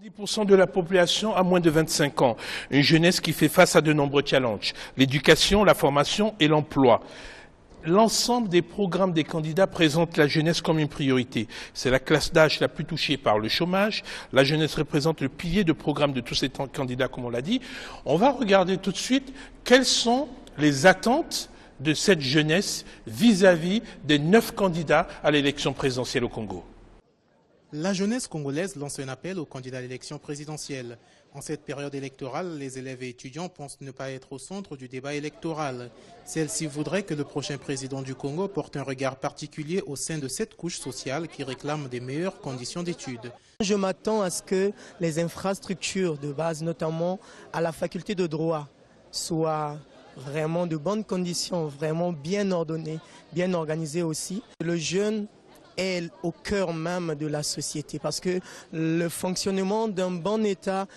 10% de la population a moins de 25 ans. Une jeunesse qui fait face à de nombreux challenges. L'éducation, la formation et l'emploi. L'ensemble des programmes des candidats présentent la jeunesse comme une priorité. C'est la classe d'âge la plus touchée par le chômage. La jeunesse représente le pilier de programme de tous ces candidats, comme on l'a dit. On va regarder tout de suite quelles sont les attentes de cette jeunesse vis-à-vis des 9 candidats à l'élection présidentielle au Congo. La jeunesse congolaise lance un appel aux candidats à l'élection présidentielle. En cette période électorale, les élèves et étudiants pensent ne pas être au centre du débat électoral. Celle-ci voudrait que le prochain président du Congo porte un regard particulier au sein de cette couche sociale qui réclame des meilleures conditions d'études. Je m'attends à ce que les infrastructures de base, notamment à la faculté de droit, soient vraiment de bonnes conditions, vraiment bien ordonnées, bien organisées aussi. Le jeune est au cœur même de la société parce que le fonctionnement d'un bon État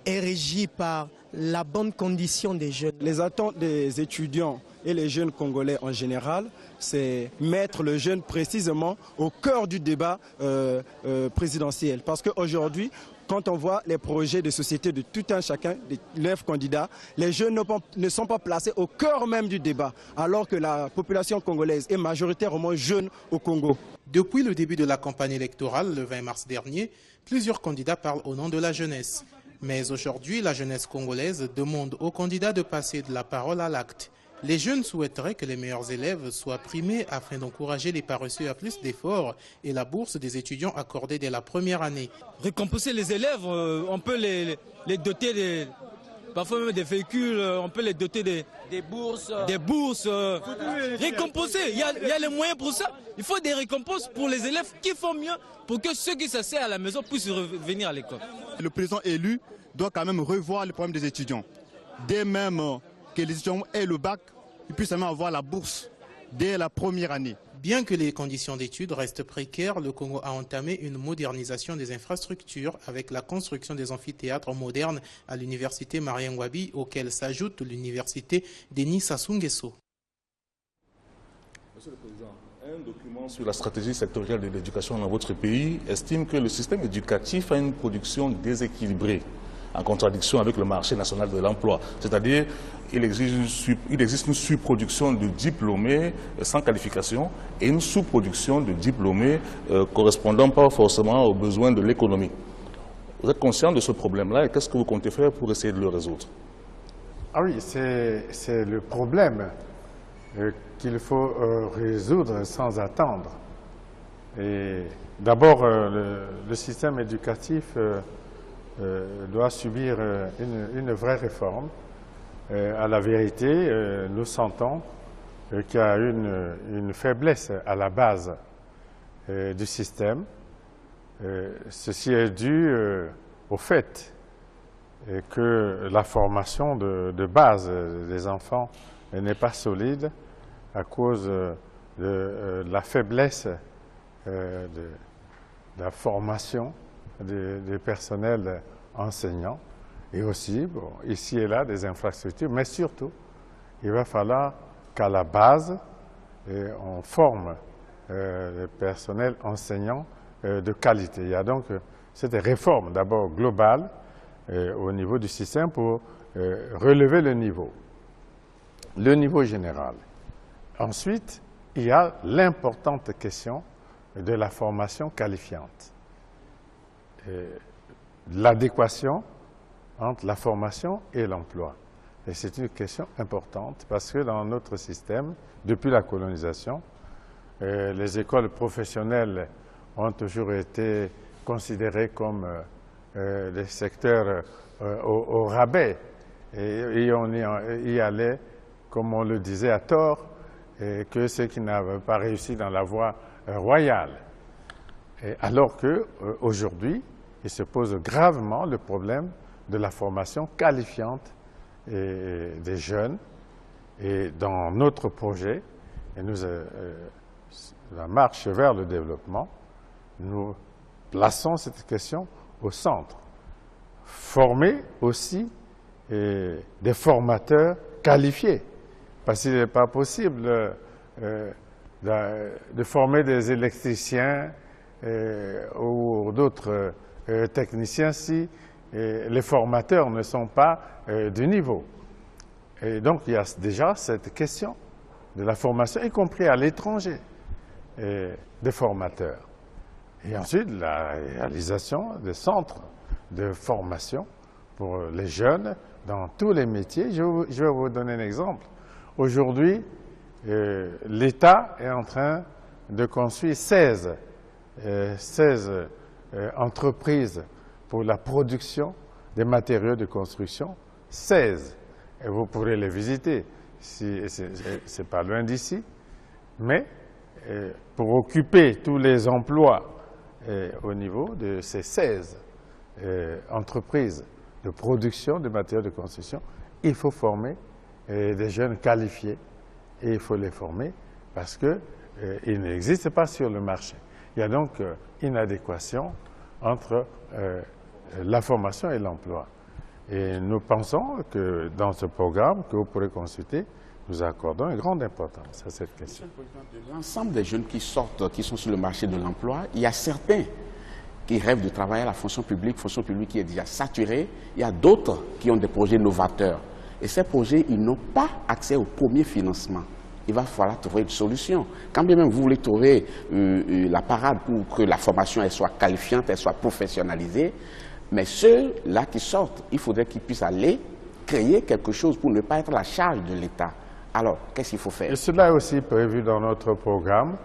est régi par la bonne condition des jeunes. Les attentes des étudiants et les jeunes Congolais en général, c'est mettre le jeune précisément au cœur du débat présidentiel. Parce qu'aujourd'hui, quand on voit les projets de société de tout un chacun, des 9 candidats, les jeunes ne sont pas placés au cœur même du débat, alors que la population congolaise est majoritairement jeune au Congo. Depuis le début de la campagne électorale, le 20 mars dernier, plusieurs candidats parlent au nom de la jeunesse. Mais aujourd'hui, la jeunesse congolaise demande aux candidats de passer de la parole à l'acte. Les jeunes souhaiteraient que les meilleurs élèves soient primés afin d'encourager les paresseux à plus d'efforts et la bourse des étudiants accordée dès la première année. Récompenser les élèves, on peut les doter parfois même des véhicules, on peut les doter des bourses. Récompenser, il y a les moyens pour ça. Il faut des récompenses pour les élèves qui font mieux, pour que ceux qui s'asseyent à la maison puissent revenir à l'école. Le président élu doit quand même revoir les problèmes des étudiants. Dès même que les étudiants aient le bac, ils puissent même avoir la bourse dès la première année. Bien que les conditions d'études restent précaires, le Congo a entamé une modernisation des infrastructures avec la construction des amphithéâtres modernes à l'université Marien Ngouabi, auquel s'ajoute l'université Denis Sassou Nguesso. Monsieur le Président, un document sur la stratégie sectorielle de l'éducation dans votre pays estime que le système éducatif a une production déséquilibrée, en contradiction avec le marché national de l'emploi. C'est-à-dire, il existe une surproduction de diplômés sans qualification et une sous-production de diplômés correspondant pas forcément aux besoins de l'économie. Vous êtes conscient de ce problème-là et qu'est-ce que vous comptez faire pour essayer de le résoudre? Ah oui, c'est le problème qu'il faut résoudre sans attendre. Et d'abord, le système éducatif doit subir une vraie réforme. À la vérité, nous sentons qu'il y a une faiblesse à la base du système. Ceci est dû au fait que la formation de base des enfants n'est pas solide à cause de la faiblesse de la formation des personnels enseignants et aussi, bon, ici et là, des infrastructures, mais surtout, il va falloir qu'à la base, on forme le personnel enseignant de qualité. Il y a donc cette réforme d'abord globale au niveau du système pour relever le niveau général. Ensuite, il y a l'importante question de la formation qualifiante. L'adéquation entre la formation et l'emploi. Et c'est une question importante parce que dans notre système, depuis la colonisation, les écoles professionnelles ont toujours été considérées comme des secteurs au rabais. Et on y allait, comme on le disait à tort, que ceux qui n'avaient pas réussi dans la voie royale. Alors qu'aujourd'hui, il se pose gravement le problème de la formation qualifiante des jeunes. Et dans notre projet, la marche vers le développement, nous plaçons cette question au centre. Former aussi des formateurs qualifiés, parce qu'il n'est pas possible de former des électriciens ou d'autres techniciens si les formateurs ne sont pas du niveau. Et donc il y a déjà cette question de la formation, y compris à l'étranger, des formateurs. Et ensuite, la réalisation des centres de formation pour les jeunes dans tous les métiers. Je vais vous donner un exemple. Aujourd'hui, l'État est en train de construire 16 entreprises pour la production des matériaux de construction. 16. Et vous pourrez les visiter. C'est pas loin d'ici. Mais pour occuper tous les emplois au niveau de ces 16 entreprises de production de matériaux de construction, il faut former des jeunes qualifiés et il faut les former parce qu'ils n'existent pas sur le marché. Il y a donc inadéquation entre la formation et l'emploi. Et nous pensons que dans ce programme que vous pourrez consulter, nous accordons une grande importance à cette question. Monsieur le Président, de l'ensemble des jeunes qui sortent, qui sont sur le marché de l'emploi, il y a certains qui rêvent de travailler à la fonction publique qui est déjà saturée. Il y a d'autres qui ont des projets novateurs. Et ces projets, ils n'ont pas accès au premier financement. Il va falloir trouver une solution. Quand bien même vous voulez trouver la parade pour que la formation elle soit qualifiante, elle soit professionnalisée, mais ceux-là qui sortent, il faudrait qu'ils puissent aller créer quelque chose pour ne pas être la charge de l'État. Alors, qu'est-ce qu'il faut faire? Et cela est aussi prévu dans notre programme.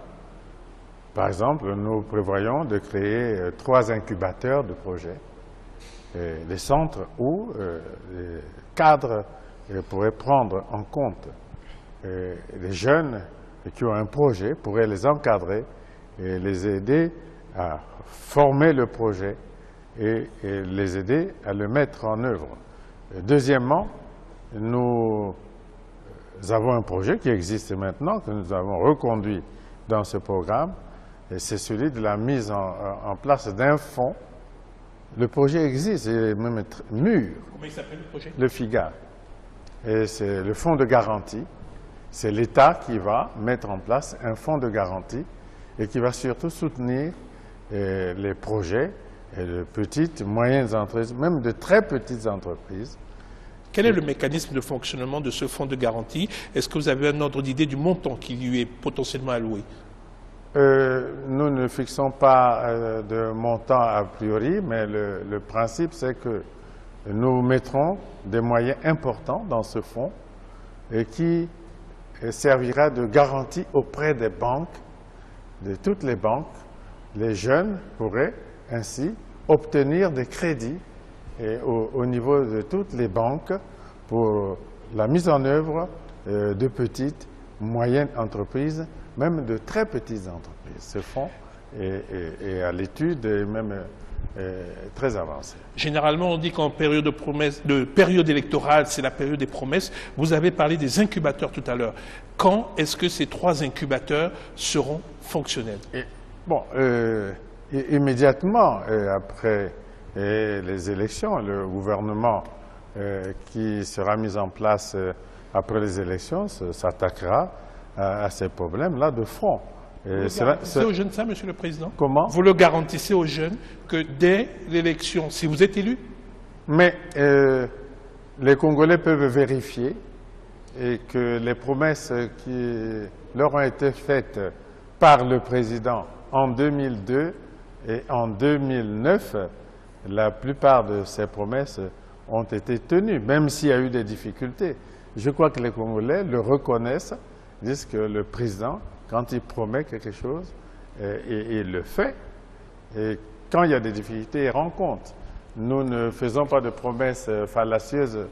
Par exemple, nous prévoyons de créer 3 incubateurs de projets, des centres où les cadres pourraient prendre en compte les jeunes qui ont un projet, pourraient les encadrer et les aider à former le projet et les aider à le mettre en œuvre. Deuxièmement, nous avons un projet qui existe maintenant, que nous avons reconduit dans ce programme, et c'est celui de la mise en place d'un fonds. Le projet existe, il est même mûr. Comment il s'appelle le projet? Le FIGA. Et c'est le fonds de garantie. C'est l'État qui va mettre en place un fonds de garantie et qui va surtout soutenir les projets de petites, moyennes entreprises, même de très petites entreprises. Quel est le mécanisme de fonctionnement de ce fonds de garantie? Est-ce que vous avez un ordre d'idée du montant qui lui est potentiellement alloué? Nous ne fixons pas de montant a priori, mais le principe c'est que nous mettrons des moyens importants dans ce fonds et qui servira de garantie auprès des banques, de toutes les banques. Les jeunes pourraient ainsi obtenir des crédits au niveau de toutes les banques pour la mise en œuvre de petites, moyennes entreprises, même de très petites entreprises. Ce fonds est à l'étude et même très avancé. Généralement, on dit qu'en période de période électorale, c'est la période des promesses. Vous avez parlé des incubateurs tout à l'heure. Quand est-ce que ces 3 incubateurs seront fonctionnels? Immédiatement après les élections, le gouvernement qui sera mis en place après les élections s'attaquera à ces problèmes-là de front. Vous garantissez aux jeunes ça, Monsieur le Président? Comment? Vous le garantissez aux jeunes que dès l'élection, si vous êtes élu? Mais les Congolais peuvent vérifier et que les promesses qui leur ont été faites par le Président en 2002 et en 2009, la plupart de ces promesses ont été tenues, même s'il y a eu des difficultés. Je crois que les Congolais le reconnaissent, disent que le Président, quand il promet quelque chose, il le fait. Et quand il y a des difficultés, il rend compte. Nous ne faisons pas de promesses fallacieuses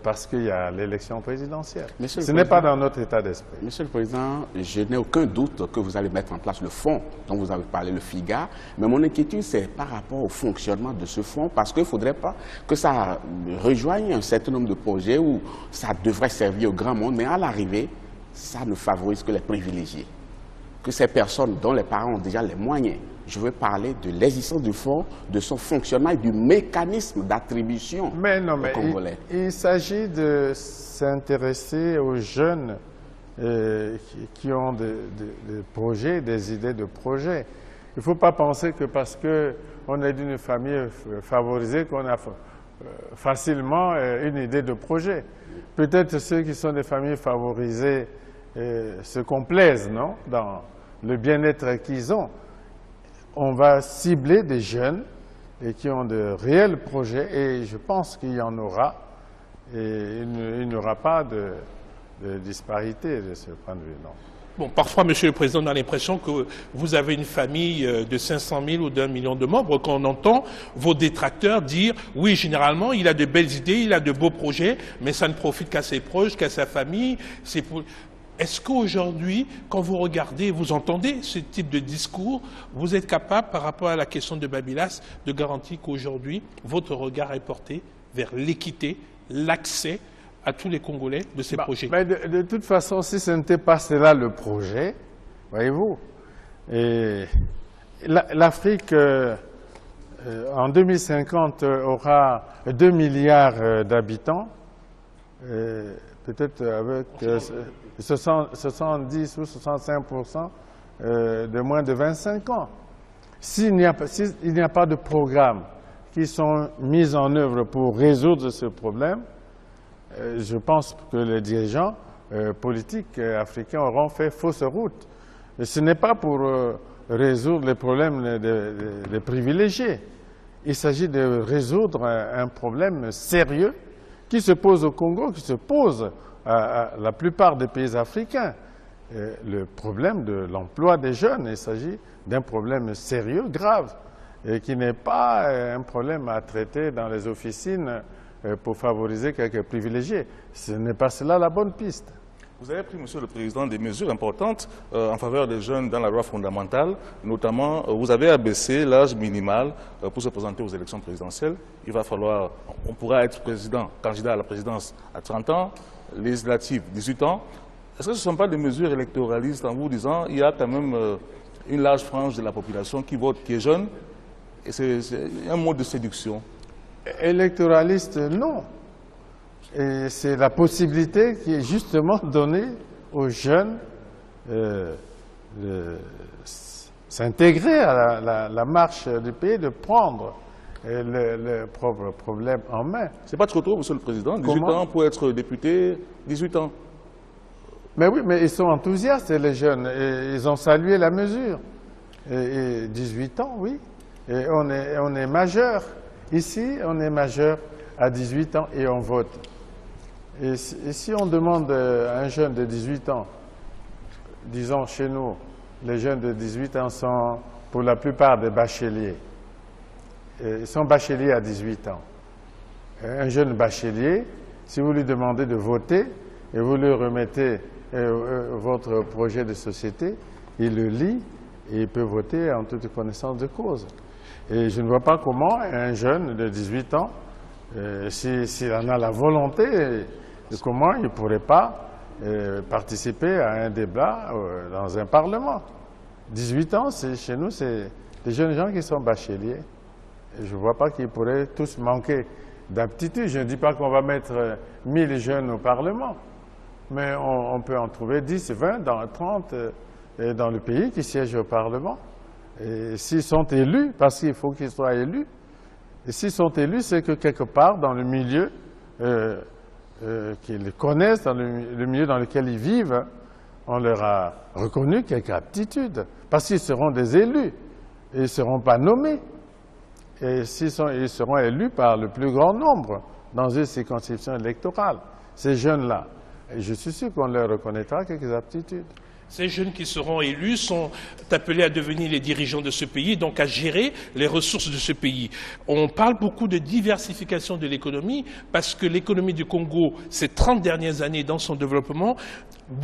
parce qu'il y a l'élection présidentielle. Ce n'est pas dans notre état d'esprit. Monsieur le Président, je n'ai aucun doute que vous allez mettre en place le fonds dont vous avez parlé, le FIGA. Mais mon inquiétude, c'est par rapport au fonctionnement de ce fonds, parce qu'il ne faudrait pas que ça rejoigne un certain nombre de projets où ça devrait servir au grand monde, mais à l'arrivée, ça ne favorise que les privilégiés. Que ces personnes dont les parents ont déjà les moyens. Je veux parler de l'existence du fonds, de son fonctionnement et du mécanisme d'attribution aux Congolais. Il s'agit de s'intéresser aux jeunes qui ont des projets, des idées de projets. Il ne faut pas penser que parce qu'on est d'une famille favorisée qu'on a facilement une idée de projet. Peut-être ceux qui sont des familles favorisées se complaisent, non, dans le bien-être qu'ils ont. On va cibler des jeunes et qui ont de réels projets et je pense qu'il y en aura et il n'y aura pas de disparité de ce point de vue, non. Bon, parfois, Monsieur le Président, on a l'impression que vous avez une famille de 500 000 ou d'1 million de membres, quand on entend vos détracteurs dire « Oui, généralement, il a de belles idées, il a de beaux projets, mais ça ne profite qu'à ses proches, qu'à sa famille. » Est-ce qu'aujourd'hui, quand vous regardez, vous entendez ce type de discours, vous êtes capable, par rapport à la question de Babylas, de garantir qu'aujourd'hui, votre regard est porté vers l'équité, l'accès à tous les Congolais de ces projets? Mais de toute façon, si ce n'était pas cela le projet, voyez-vous, l'Afrique, en 2050, aura 2 milliards d'habitants, peut-être avec 70 ou 65% de moins de 25 ans. S'il n'y a pas de programmes qui sont mis en œuvre pour résoudre ce problème, je pense que les dirigeants politiques africains auront fait fausse route. Et ce n'est pas pour résoudre les problèmes des privilégiés. Il s'agit de résoudre un problème sérieux qui se pose au Congo, qui se pose à la plupart des pays africains. Le problème de l'emploi des jeunes, il s'agit d'un problème sérieux, grave, et qui n'est pas un problème à traiter dans les officines pour favoriser quelques privilégiés. Ce n'est pas cela la bonne piste. Vous avez pris, Monsieur le Président, des mesures importantes en faveur des jeunes dans la loi fondamentale. Notamment, vous avez abaissé l'âge minimal pour se présenter aux élections présidentielles. Il va falloir, on pourra être candidat à la présidence à 30 ans, législative 18 ans. Est-ce que ce ne sont pas des mesures électoralistes en vous disant qu'il y a quand même une large frange de la population qui vote, qui est jeune, et c'est un mode de séduction? Électoraliste, non. Et c'est la possibilité qui est justement donnée aux jeunes de s'intégrer à la marche du pays, de prendre le propre problème en main. C'est pas trop tôt, Monsieur le Président, 18 ans pour être député, 18 ans. Mais oui, mais ils sont enthousiastes, les jeunes, et ils ont salué la mesure. Et 18 ans, oui, et on est majeur. Ici, on est majeur à 18 ans et on vote. Et si on demande à un jeune de 18 ans, disons chez nous, les jeunes de 18 ans sont pour la plupart des bacheliers. Ils sont bacheliers à 18 ans. Un jeune bachelier, si vous lui demandez de voter et vous lui remettez votre projet de société, il le lit et il peut voter en toute connaissance de cause. Et je ne vois pas comment un jeune de 18 ans, s'il en a la volonté, comment il ne pourrait pas participer à un débat dans un parlement. 18 ans, chez nous, c'est des jeunes gens qui sont bacheliers. Et je ne vois pas qu'ils pourraient tous manquer d'aptitude. Je ne dis pas qu'on va mettre 1000 jeunes au Parlement, mais on peut en trouver 10, 20, 30 dans le pays qui siègent au Parlement. Et s'ils sont élus, parce qu'il faut qu'ils soient élus, et s'ils sont élus, c'est que quelque part dans le milieu qu'ils connaissent, dans le milieu dans lequel ils vivent, on leur a reconnu quelques aptitudes, parce qu'ils seront des élus, et ils ne seront pas nommés. Et ils seront élus par le plus grand nombre dans une circonscription électorale, ces jeunes-là. Et je suis sûr qu'on leur reconnaîtra quelques aptitudes. Ces jeunes qui seront élus sont appelés à devenir les dirigeants de ce pays, donc à gérer les ressources de ce pays. On parle beaucoup de diversification de l'économie parce que l'économie du Congo, ces 30 dernières années dans son développement,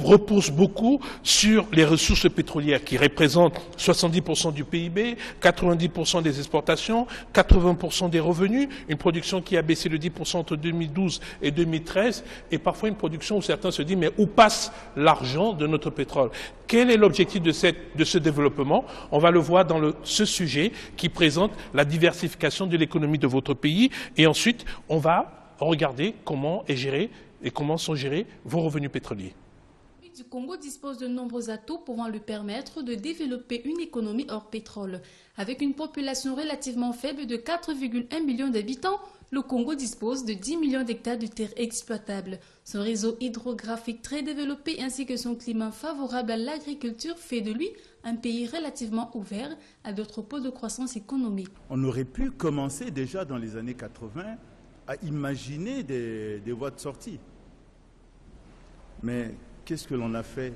repose beaucoup sur les ressources pétrolières qui représentent 70% du PIB, 90% des exportations, 80% des revenus, une production qui a baissé de 10% entre 2012 et 2013, et parfois une production où certains se disent mais où passe l'argent de notre pétrole? Quel est l'objectif de ce développement? On va le voir dans ce sujet qui présente la diversification de l'économie de votre pays, et ensuite on va regarder comment est géré et comment sont gérés vos revenus pétroliers. du Congo dispose de nombreux atouts pouvant lui permettre de développer une économie hors pétrole. Avec une population relativement faible de 4,1 millions d'habitants, le Congo dispose de 10 millions d'hectares de terres exploitables. Son réseau hydrographique très développé ainsi que son climat favorable à l'agriculture fait de lui un pays relativement ouvert à d'autres pôles de croissance économique. On aurait pu commencer déjà dans les années 80 à imaginer des voies de sortie. Mais qu'est-ce que l'on a fait?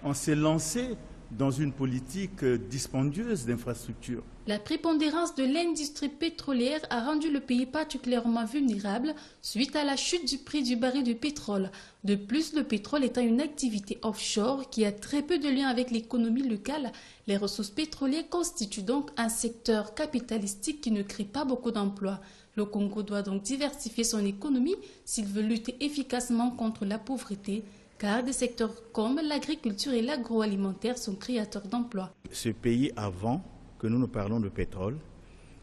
On s'est lancé dans une politique dispendieuse d'infrastructures. La prépondérance de l'industrie pétrolière a rendu le pays particulièrement vulnérable suite à la chute du prix du baril de pétrole. De plus, le pétrole étant une activité offshore qui a très peu de lien avec l'économie locale, les ressources pétrolières constituent donc un secteur capitalistique qui ne crée pas beaucoup d'emplois. Le Congo doit donc diversifier son économie s'il veut lutter efficacement contre la pauvreté, car des secteurs comme l'agriculture et l'agroalimentaire sont créateurs d'emplois. Ce pays, avant que nous parlons de pétrole,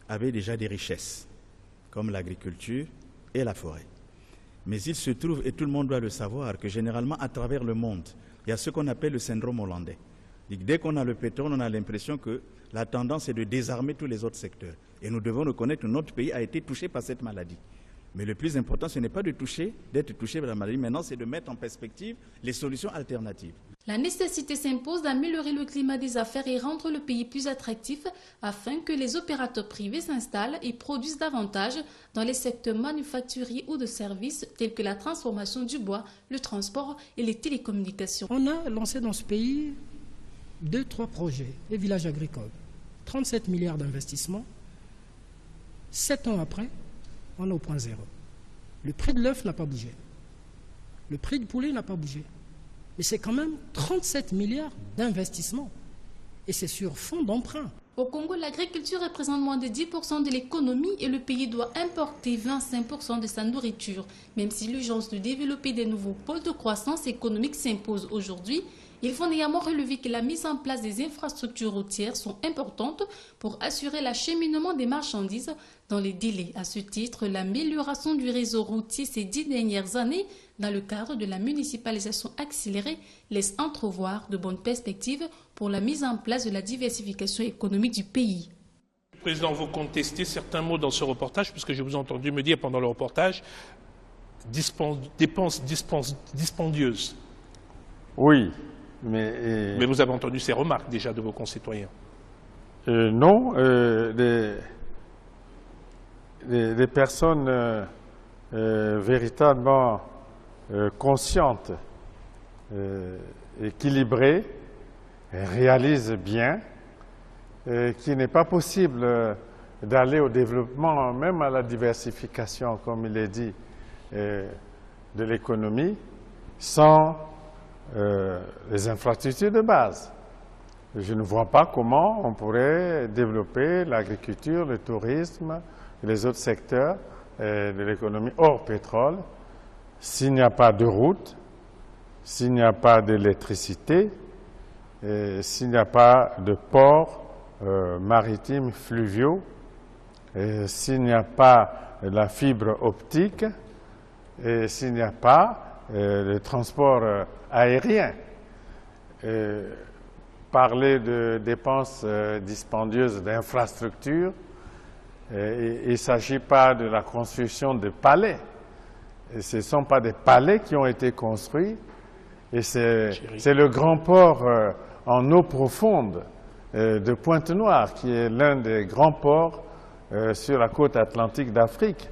avait déjà des richesses, comme l'agriculture et la forêt. Mais il se trouve, et tout le monde doit le savoir, que généralement à travers le monde, il y a ce qu'on appelle le syndrome hollandais. Dès qu'on a le pétrole, on a l'impression que la tendance est de désarmer tous les autres secteurs. Et nous devons reconnaître que notre pays a été touché par cette maladie. Mais le plus important, ce n'est pas d'être touché par la maladie. Maintenant, c'est de mettre en perspective les solutions alternatives. La nécessité s'impose d'améliorer le climat des affaires et rendre le pays plus attractif afin que les opérateurs privés s'installent et produisent davantage dans les secteurs manufacturiers ou de services tels que la transformation du bois, le transport et les télécommunications. On a lancé dans ce pays 2-3 projets, les villages agricoles. 37 milliards d'investissements. 7 ans après, on est au point zéro. Le prix de l'œuf n'a pas bougé. Le prix du poulet n'a pas bougé. Mais c'est quand même 37 milliards d'investissements. Et c'est sur fond d'emprunt. Au Congo, l'agriculture représente moins de 10% de l'économie et le pays doit importer 25% de sa nourriture. Même si l'urgence de développer des nouveaux pôles de croissance économique s'impose aujourd'hui, il faut néanmoins relever que la mise en place des infrastructures routières sont importantes pour assurer l'acheminement des marchandises dans les délais. À ce titre, l'amélioration du réseau routier ces 10 dernières années, dans le cadre de la municipalisation accélérée, laisse entrevoir de bonnes perspectives pour la mise en place de la diversification économique du pays. Président, vous contestez certains mots dans ce reportage, puisque je vous ai entendu me dire pendant le reportage dépenses dispendieuses. Oui. Mais vous avez entendu ces remarques déjà de vos concitoyens? Non, des personnes véritablement conscientes, équilibrées, réalisent bien qu'il n'est pas possible d'aller au développement, même à la diversification, comme il est dit, de l'économie, sans les infrastructures de base. Je ne vois pas comment on pourrait développer l'agriculture, le tourisme et les autres secteurs de l'économie hors pétrole s'il n'y a pas de route, s'il n'y a pas d'électricité, s'il n'y a pas de ports maritimes fluviaux, s'il n'y a pas la fibre optique et s'il n'y a pas le transport aérien. Parler de dépenses dispendieuses d'infrastructures, il ne s'agit pas de la construction de palais. Et ce ne sont pas des palais qui ont été construits, et c'est le grand port en eau profonde de Pointe-Noire, qui est l'un des grands ports sur la côte atlantique d'Afrique.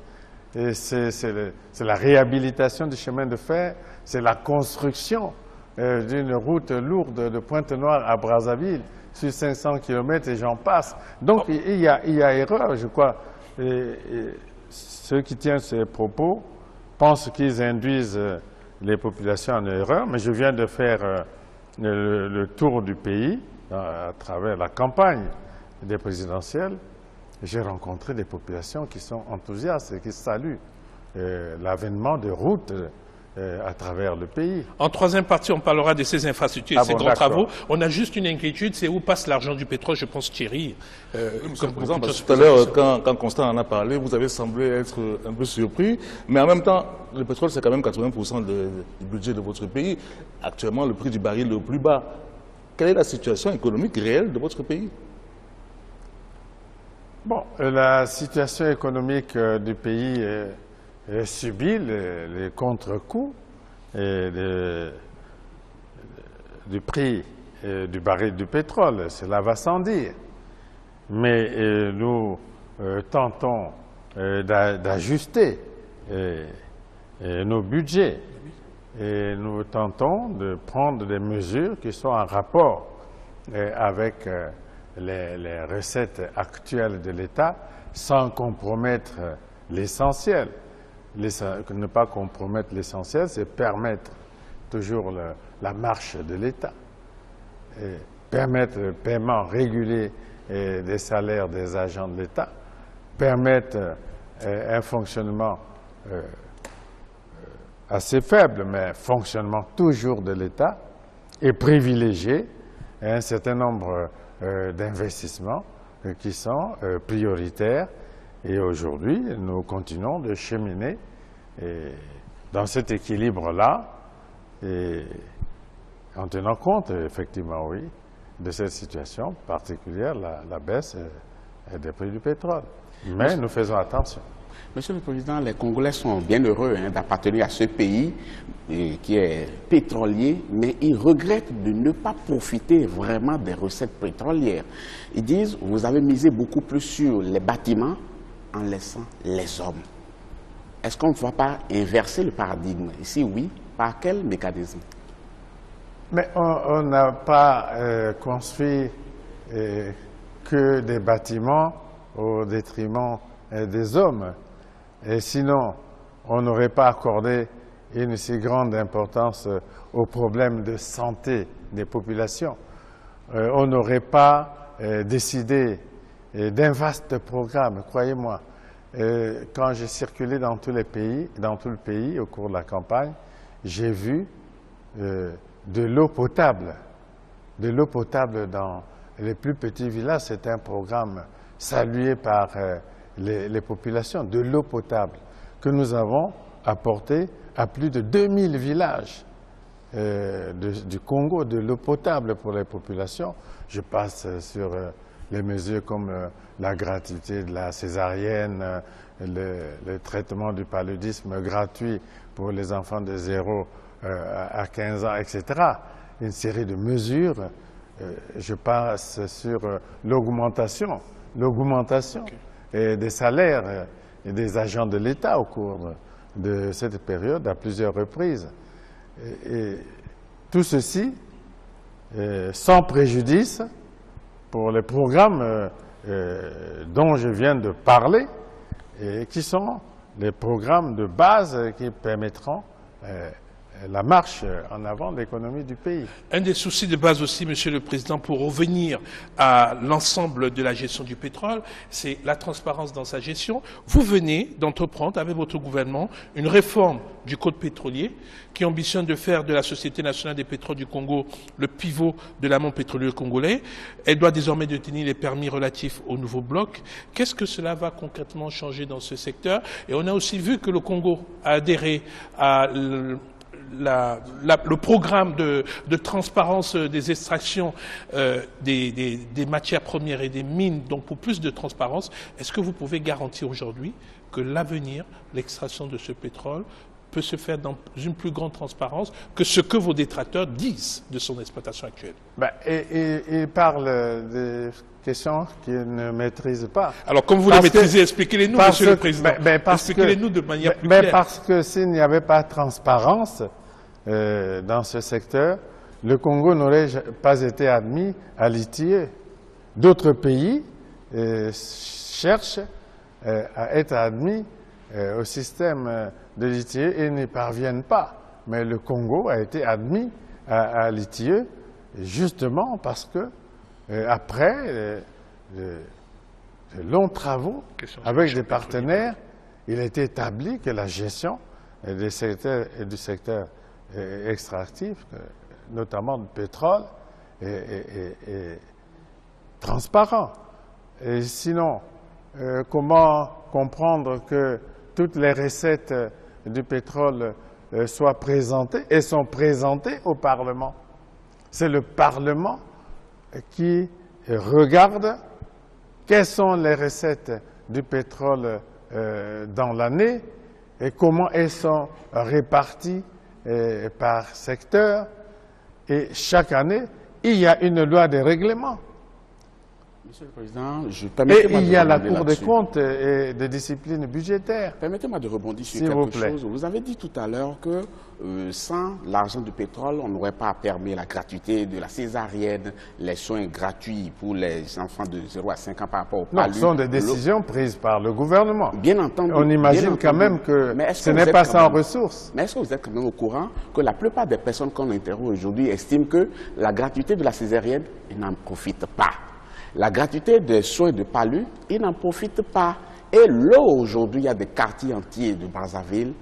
Et c'est la réhabilitation du chemin de fer, c'est la construction d'une route lourde de Pointe-Noire à Brazzaville sur 500 km et j'en passe. Donc il y a erreur, je crois. Et ceux qui tiennent ces propos pensent qu'ils induisent les populations en erreur, mais je viens de faire le tour du pays à travers la campagne des présidentielles. J'ai rencontré des populations qui sont enthousiastes et qui saluent l'avènement de routes à travers le pays. En troisième partie, on parlera de ces infrastructures et ces grands travaux. On a juste une inquiétude, c'est où passe l'argent du pétrole, je pense, Thierry. Monsieur le Président, parce que tout à l'heure, quand Constant en a parlé, vous avez semblé être un peu surpris, mais en même temps, le pétrole, c'est quand même 80% du budget de votre pays. Actuellement, le prix du baril est au plus bas. Quelle est la situation économique réelle de votre pays? Bon, la situation économique du pays subit les contre-coups du prix du baril du pétrole, cela va sans dire. Mais nous tentons d'ajuster nos budgets et nous tentons de prendre des mesures qui sont en rapport avec les recettes actuelles de l'État sans compromettre l'essentiel. Ne pas compromettre l'essentiel, c'est permettre toujours la marche de l'État, permettre le paiement régulier des salaires des agents de l'État, permettre un fonctionnement assez faible, mais fonctionnement toujours de l'État, et privilégier un certain nombre d'investissements qui sont prioritaires. Et aujourd'hui, nous continuons de cheminer dans cet équilibre-là, et en tenant compte, effectivement, oui, de cette situation particulière, la baisse des prix du pétrole. Mais nous faisons attention. Monsieur le Président, les Congolais sont bien heureux d'appartenir à ce pays qui est pétrolier, mais ils regrettent de ne pas profiter vraiment des recettes pétrolières. Ils disent, vous avez misé beaucoup plus sur les bâtiments en laissant les hommes. Est-ce qu'on ne va pas inverser le paradigme? Et si oui, par quel mécanisme? Mais on n'a pas construit que des bâtiments au détriment des hommes. Et sinon, on n'aurait pas accordé une si grande importance aux problèmes de santé des populations. On n'aurait pas décidé d'un vaste programme, croyez-moi. Quand j'ai circulé dans tout le pays au cours de la campagne, j'ai vu de l'eau potable dans les plus petits villages. C'est un programme salué par les populations, de l'eau potable que nous avons apporté à plus de 2000 villages du Congo, de l'eau potable pour les populations. Je passe sur les mesures comme la gratuité de la césarienne, le traitement du paludisme gratuit pour les enfants de 0 à 15 ans, etc. Une série de mesures. Je passe sur l'augmentation des salaires et des agents de l'État au cours de cette période à plusieurs reprises. Et tout ceci sans préjudice pour les programmes dont je viens de parler, et qui sont les programmes de base qui permettront la marche en avant de l'économie du pays. Un des soucis de base aussi, Monsieur le Président, pour revenir à l'ensemble de la gestion du pétrole, c'est la transparence dans sa gestion. Vous venez d'entreprendre avec votre gouvernement une réforme du Code pétrolier qui ambitionne de faire de la Société nationale des pétroles du Congo le pivot de l'amont pétrolier congolais. Elle doit désormais détenir les permis relatifs au nouveau bloc. Qu'est-ce que cela va concrètement changer dans ce secteur? Et on a aussi vu que le Congo a adhéré à le programme de transparence des extractions des matières premières et des mines, donc pour plus de transparence. Est-ce que vous pouvez garantir aujourd'hui que l'avenir, l'extraction de ce pétrole, peut se faire dans une plus grande transparence que ce que vos détracteurs disent de son exploitation actuelle? Ils parlent des questions qu'ils ne maîtrisent pas. Alors, comme vous les maîtrisez, expliquez-les-nous, Monsieur le Président. Expliquez-les-nous de manière plus claire. Parce que s'il n'y avait pas de transparence dans ce secteur, le Congo n'aurait pas été admis à l'ITIE. D'autres pays cherchent à être admis au système de l'ITIE et n'y parviennent pas. Mais le Congo a été admis à l'ITIE justement parce que après de longs travaux avec des partenaires, il a été établi que la gestion du secteur extractif, notamment du pétrole, est transparent. Et sinon, comment comprendre que toutes les recettes du pétrole soient présentées et sont présentées au Parlement? C'est le Parlement qui regarde quelles sont les recettes du pétrole dans l'année et comment elles sont réparties par secteur. Et chaque année, il y a une loi de règlement. Monsieur le Président, et il y a la Cour des comptes et de discipline budgétaire. Permettez-moi de rebondir sur quelque chose. Vous avez dit tout à l'heure que sans l'argent du pétrole, on n'aurait pas permis la gratuité de la césarienne, les soins gratuits pour les enfants de 0 à 5 ans par rapport au PALU. Non, ce sont des décisions prises par le gouvernement. Bien entendu. On imagine quand même que ce n'est pas sans ressources. Mais est-ce que vous êtes quand même au courant que la plupart des personnes qu'on interroge aujourd'hui estiment que la gratuité de la césarienne, ils n'en profitent pas. La gratuité des soins de PALU, ils n'en profitent pas. Et là, aujourd'hui, il y a des quartiers entiers de Brazzaville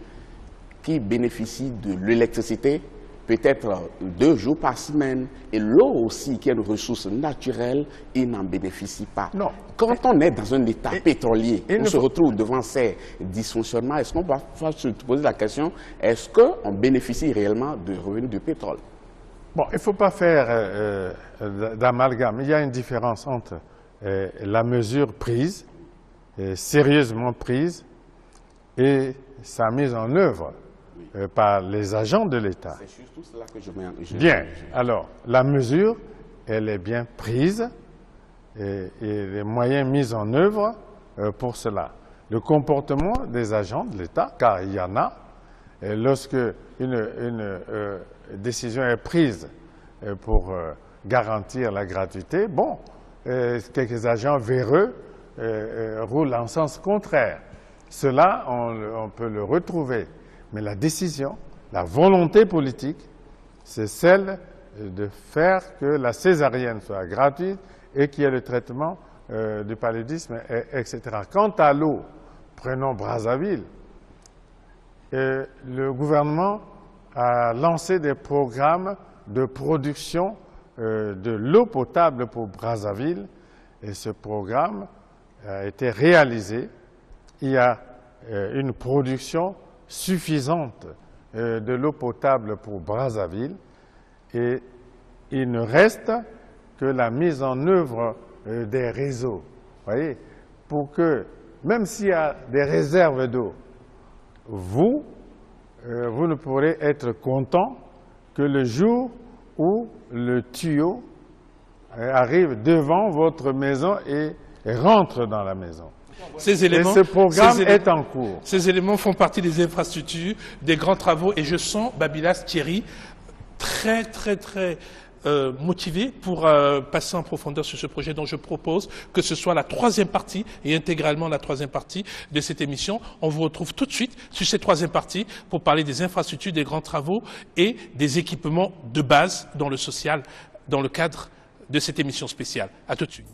qui bénéficient de l'électricité peut-être 2 jours par semaine. Et l'eau aussi, qui est une ressource naturelle, ils n'en bénéficient pas. Non. Quand on est dans un état pétrolier, on se retrouve devant ces dysfonctionnements, est-ce qu'on va se poser la question, est-ce qu'on bénéficie réellement de revenus du pétrole? Bon, il ne faut pas faire d'amalgame. Il y a une différence entre la mesure prise, sérieusement prise, et sa mise en œuvre par les agents de l'État. C'est surtout cela que je mets. Bien. Alors, la mesure, elle est bien prise et les moyens mis en œuvre pour cela. Le comportement des agents de l'État, car il y en a, et lorsque une décision est prise pour garantir la gratuité, bon, quelques agents véreux roulent en sens contraire. Cela, on peut le retrouver. Mais la décision, la volonté politique, c'est celle de faire que la césarienne soit gratuite et qu'il y ait le traitement du paludisme, etc. Quant à l'eau, prenons Brazzaville, le gouvernement a lancé des programmes de production de l'eau potable pour Brazzaville et ce programme a été réalisé. Il y a une production suffisante de l'eau potable pour Brazzaville et il ne reste que la mise en œuvre des réseaux. Voyez, pour que, même s'il y a des réserves d'eau, vous ne pourrez être content que le jour où le tuyau arrive devant votre maison et rentre dans la maison. Ces éléments, et ce programme est en cours. Ces éléments font partie des infrastructures, des grands travaux, et je sens Babylas Thierry très motivé pour passer en profondeur sur ce projet dont je propose que ce soit la 3e partie et intégralement la 3e partie de cette émission. On vous retrouve tout de suite sur cette 3e partie pour parler des infrastructures, des grands travaux et des équipements de base dans le social, dans le cadre de cette émission spéciale. À tout de suite.